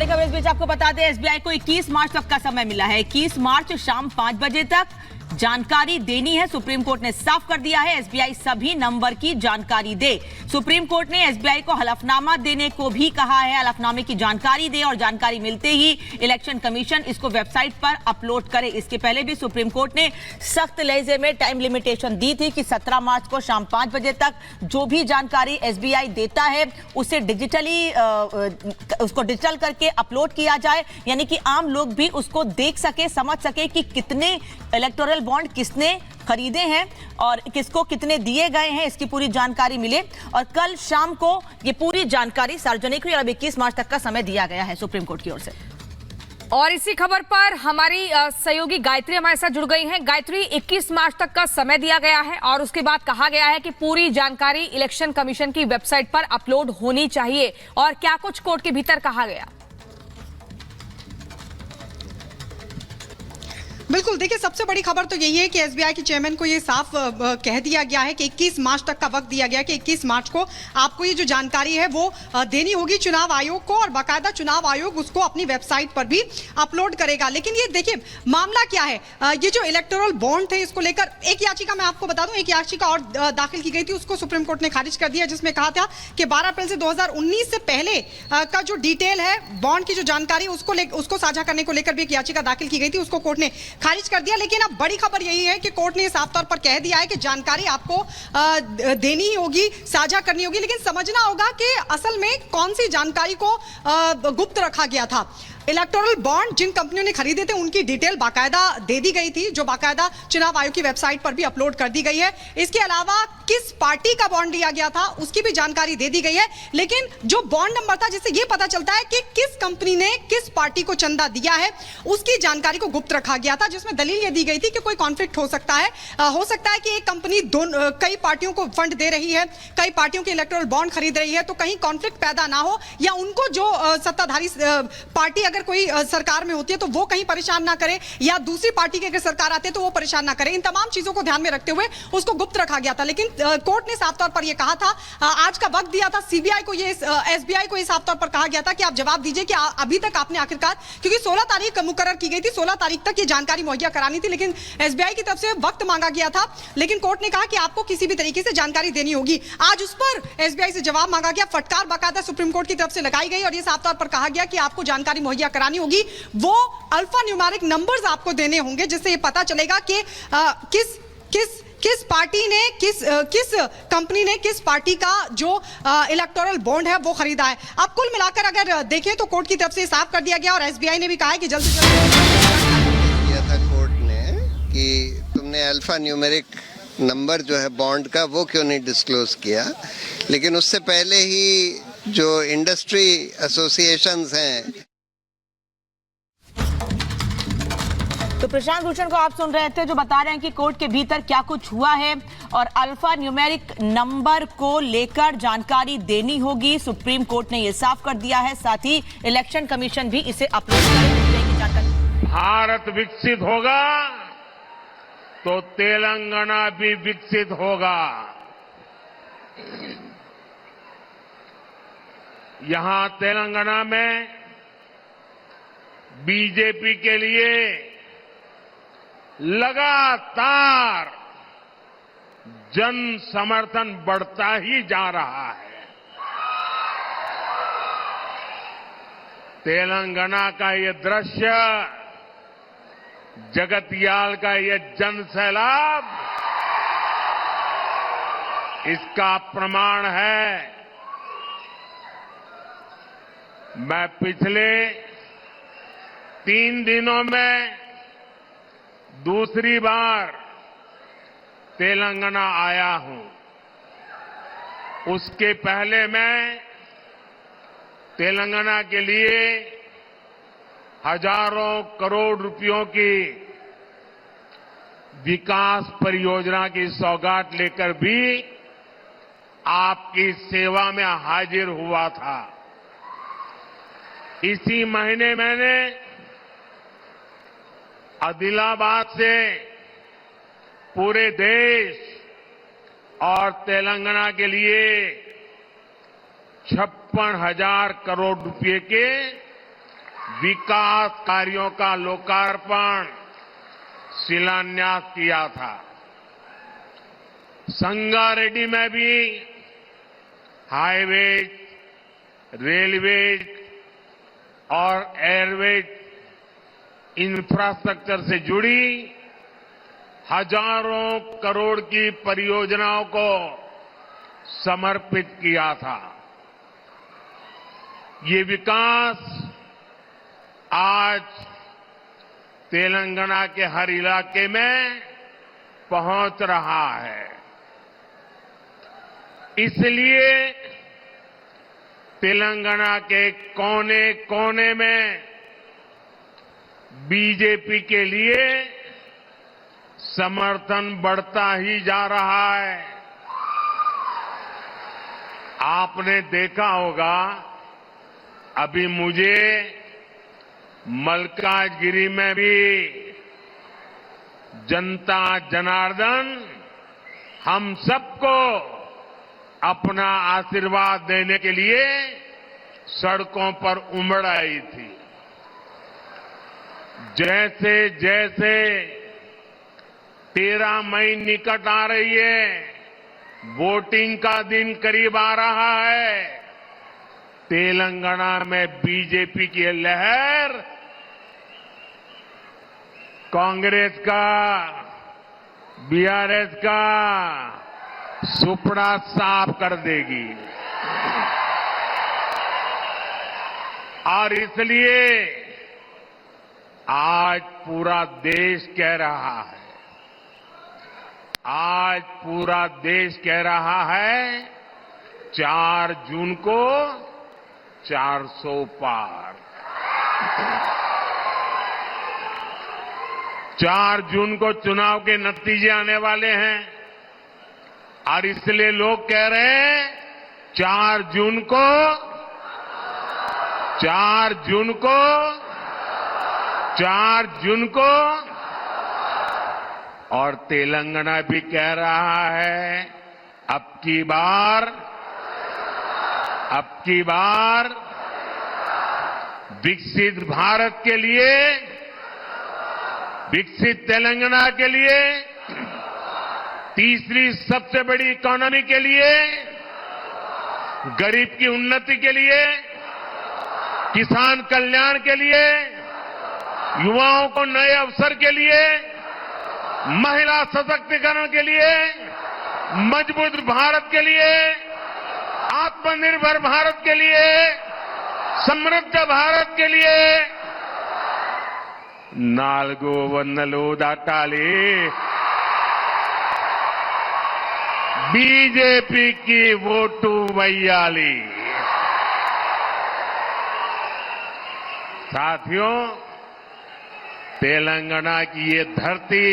बड़ी खबर इस बीच आपको बता दें, एसबीआई को 21 मार्च तक का समय मिला है। 21 मार्च शाम 5 बजे तक जानकारी देनी है। सुप्रीम कोर्ट ने साफ कर दिया है, एसबीआई सभी नंबर की जानकारी दे। सुप्रीम कोर्ट ने एसबीआई को हलफनामा देने को भी कहा है। हलफनामे की जानकारी दे और जानकारी मिलते ही इलेक्शन कमीशन इसको वेबसाइट पर अपलोड करे। इसके पहले भी सुप्रीम कोर्ट ने सख्त लहजे में टाइम लिमिटेशन दी थी कि 17 मार्च को शाम 5 बजे तक जो भी जानकारी एसबीआई देता है उसे उसको डिजिटल करके अपलोड किया जाए, यानी कि आम लोग भी उसको देख सके, समझ सके कि कितने इलेक्टोरल बॉन्ड किसने खरीदे हैं और किसको कितने दिए गए हैं, इसकी पूरी जानकारी मिले। और कल शाम को ये पूरी जानकारी सार्वजनिक हुई और अब 21 मार्च तक का समय दिया गया है सुप्रीम कोर्ट की ओर से। और इसी खबर पर हमारी सहयोगी गायत्री हमारे साथ जुड़ गई हैं। गायत्री, 21 मार्च तक का समय दिया गया है और उसके बाद कहा गया है कि पूरी जानकारी इलेक्शन कमीशन की वेबसाइट पर अपलोड होनी चाहिए, और क्या कुछ कोर्ट के भीतर कहा गया? बिल्कुल, देखिए सबसे बड़ी खबर तो यही है कि एसबीआई के चेयरमैन को ये साफ कह दिया गया है कि 21 मार्च तक का वक्त दिया गया है कि 21 मार्च को आपको ये जो जानकारी है वो देनी होगी चुनाव आयोग को, और बाकायदा चुनाव आयोग उसको अपनी वेबसाइट पर भी अपलोड करेगा। लेकिन ये देखिए मामला क्या है, ये जो इलेक्टोरल बॉन्ड थे इसको लेकर एक याचिका मैं आपको बता दूं, एक याचिका और दाखिल की गई थी, उसको सुप्रीम कोर्ट ने खारिज कर दिया, जिसमें कहा था कि 12 अप्रैल से 2019 से पहले का जो डिटेल है बॉन्ड की जो जानकारी उसको साझा करने को लेकर भी एक याचिका दाखिल की गई थी, उसको कोर्ट ने खारिज कर दिया। लेकिन अब बड़ी खबर यही है कि कोर्ट ने साफ तौर पर कह दिया है कि जानकारी आपको देनी होगी, साझा करनी होगी, लेकिन समझना होगा कि असल में कौन सी जानकारी को गुप्त रखा गया था। इलेक्टोरल बॉन्ड जिन कंपनियों ने खरीदे थे उनकी डिटेल बाकायदा दे दी गई थी, जो बाकायदा चुनाव आयोग की वेबसाइट पर भी अपलोड कर दी गई है। इसके अलावा किस पार्टी का बॉन्ड लिया गया था उसकी भी जानकारी दे दी गई है, लेकिन जो बॉन्ड नंबर था जिससे यह पता चलता है कि किस कंपनी ने किस पार्टी को चंदा दिया है उसकी जानकारी को गुप्त रखा गया था, जिसमें दलील यह दी गई थी कि कोई कॉन्फ्लिक्ट हो सकता है कि एक कंपनी कई पार्टियों को फंड दे रही है, कई पार्टियों के इलेक्टोरल बॉन्ड खरीद रही है, तो कहीं कॉन्फ्लिक्ट पैदा ना हो, या उनको जो सत्ताधारी पार्टी अगर कोई सरकार में होती है तो वो कहीं परेशान ना करे, या दूसरी पार्टी की अगर सरकार आती है तो वो परेशान ना करे। इन तमाम चीजों को ध्यान में रखते हुए उसको गुप्त रखा गया था। लेकिन कोर्ट ने साफ तौर पर यह कहा था, आज का वक्त दिया था सीबीआई को, ये एसबीआई को, ये साफ तौर पर कहा गया था कि आप जवाब दीजिए कि अभी तक आपने आखिरकार, क्योंकि 16 तारीख मुकर्रर की गई थी, 16 तारीख तक ये जानकारी मुहैया करानी थी, लेकिन एसबीआई की तरफ से वक्त मांगा गया था, लेकिन कोर्ट ने कहा कि आपको किसी भी तरीके से जानकारी देनी होगी। आज उस पर एसबीआई से जवाब मांगा गया, फटकार बाकायदा सुप्रीम कोर्ट की तरफ से लगाई गई और यह साफ तौर पर कहा गया कि आपको जानकारी मुहैया करानी होगी, वो अल्फा न्यूमेरिक नंबर्स आपको देने होंगे, जिससे ये पता चलेगा कि किस पार्टी ने किस कंपनी ने किस पार्टी का जो इलेक्टोरल बॉन्ड है वो खरीदा है। अब कुल मिलाकर अगर देखें तो कोर्ट की तरफ से साफ कर दिया गया और एसबीआई ने भी कहा है कि जल्द से जल्द किया था कोर्ट ने कि तुमने अल्फा न्यूमेरिक नंबर जो है बॉन्ड का वो क्यों नहीं डिस्क्लोज किया, लेकिन उससे पहले ही जो इंडस्ट्री एसोसिएशंस हैं। तो प्रशांत भूषण को आप सुन रहे थे जो बता रहे हैं कि कोर्ट के भीतर क्या कुछ हुआ है और अल्फा न्यूमेरिक नंबर को लेकर जानकारी देनी होगी। सुप्रीम कोर्ट ने यह साफ कर दिया है, साथ ही इलेक्शन कमीशन भी इसे अपलोड करेगी जानकारी। भारत विकसित होगा तो तेलंगाना भी विकसित होगा। यहां तेलंगाना में बीजेपी के लिए लगातार जन समर्थन बढ़ता ही जा रहा है। तेलंगाना का ये दृश्य, जगतियाल का ये जन सैलाब, इसका प्रमाण है। मैं पिछले 3 दिनों में दूसरी बार तेलंगाना आया हूं। उसके पहले मैं तेलंगाना के लिए हजारों करोड़ रुपयों की विकास परियोजना की सौगात लेकर भी आपकी सेवा में हाजिर हुआ था। इसी महीने मैंने आदिलाबाद से पूरे देश और तेलंगाना के लिए 56,000 करोड़ रुपए के विकास कार्यों का लोकार्पण शिलान्यास किया था। संगारेड्डी में भी हाईवेज, रेलवेज और एयरवेज इंफ्रास्ट्रक्चर से जुड़ी हजारों करोड़ की परियोजनाओं को समर्पित किया था। ये विकास आज तेलंगाना के हर इलाके में पहुंच रहा है। इसलिए तेलंगाना के कोने कोने में बीजेपी के लिए समर्थन बढ़ता ही जा रहा है। आपने देखा होगा, अभी मुझे मल्काजगिरी में भी जनता जनार्दन हम सबको अपना आशीर्वाद देने के लिए सड़कों पर उमड़ आई थी। जैसे जैसे 13 मई निकट आ रही है, वोटिंग का दिन करीब आ रहा है, तेलंगाना में बीजेपी की लहर कांग्रेस का, बीआरएस का सुपड़ा साफ कर देगी। और इसलिए आज पूरा देश कह रहा है, आज पूरा देश कह रहा है 4 जून को 400 पार। 4 जून को चुनाव के नतीजे आने वाले हैं और इसलिए लोग कह रहे हैं 4 जून को 4 जून को और तेलंगाना भी कह रहा है अब की बार विकसित भारत के लिए, विकसित तेलंगाना के लिए, तीसरी सबसे बड़ी इकोनॉमी के लिए, गरीब की उन्नति के लिए, किसान कल्याण के लिए, युवाओं को नए अवसर के लिए, महिला सशक्तिकरण के लिए, मजबूत भारत के लिए, आत्मनिर्भर भारत के लिए, समृद्ध भारत के लिए नाल्गो वन्नलो दाटाली बीजेपी की वोटू वैयाली। साथियों, तेलंगाना की ये धरती